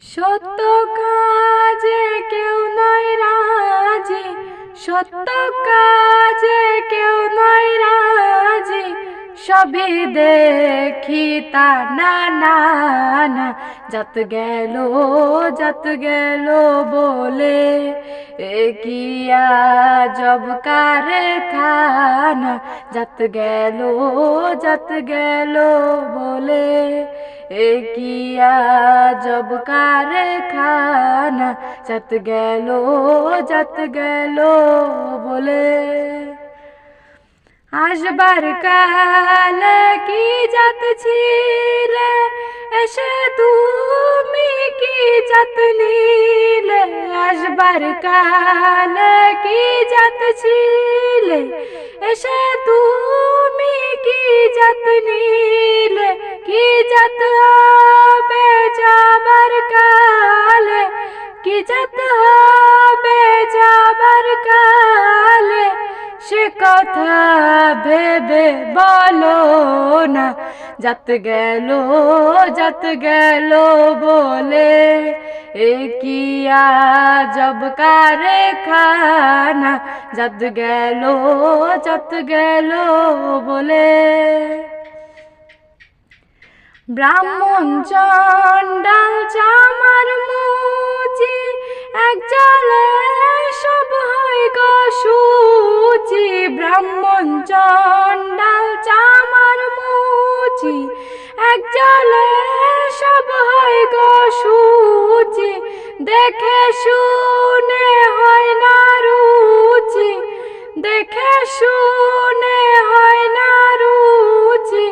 সত্য কাজে কেউ নয় রাজি, সত্য কাজে কেউ নয় রাজি, সবই দেখি তা না না না। যত গেল বলে এ কি আজব কারখানা। যত গেল বলে এ কি আজব কারখানা। যত গেল বলে আসবার কালে কি জাত ছিলে, এসে তুমি কি জাত নিলে। আসবার কালে কি জাত ছিলে, এসে তুমি কি জাত নিলে। কি জাত হবে যাবার কালে, কি জাত হবে যাবার কালে, সে কথা ভেবে বলো না। যত গেল বলে এ কি আজব কারখানা। যত গেল বলে ব্রাহ্মণ চণ্ডাল চামার মুচি, এক জলে সব হয় গো শুচি। ব্রাহ্মণ চণ্ডাল চামার মুচি, এক জলে সব হয় গো শুচি। দেখে শুনে হয় না রুচি, দেখে শুনে হয় না রুচি।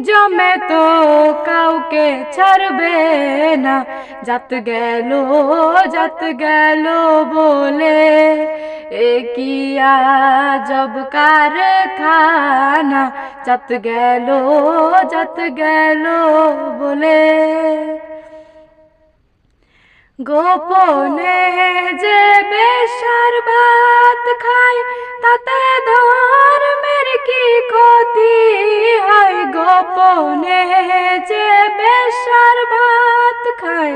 জমে তো কাউকে ছাড়বে না। যত গেল বলে এ কি আজব কারখানা। যত গেল বলে গোপনে যে বেশার ভাত খায়, তাতে ধর্মের কি ক্ষতি হয়। গোপনে যে বেশার ভাত খায়,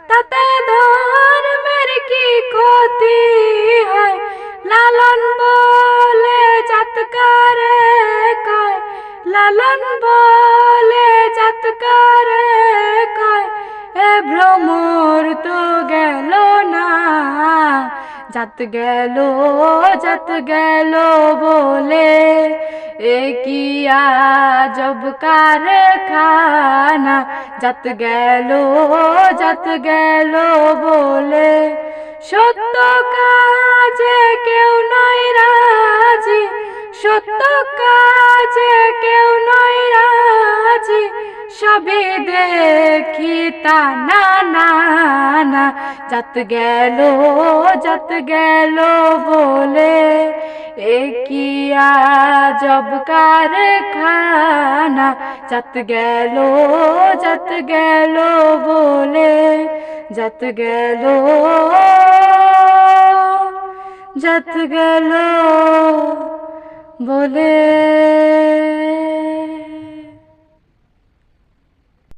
তাতে ধর্মের কি ক্ষতি হয়। লালন বলে জাতকারে কয়, লালন বলে জাতকারে কয়, এ ভ্রমর তো গেল না। যত গেল বলে এ কি আজব কারখানা। যত গেল বলে সত্য কাজে কেউ নয় রাজি, সত্য কাজে কেউ নয় রাজি, সবই দেখি তা না না না। যত গেল বলে এ কি আজব কারখানা। যত গেল বলে যত গেল বলে।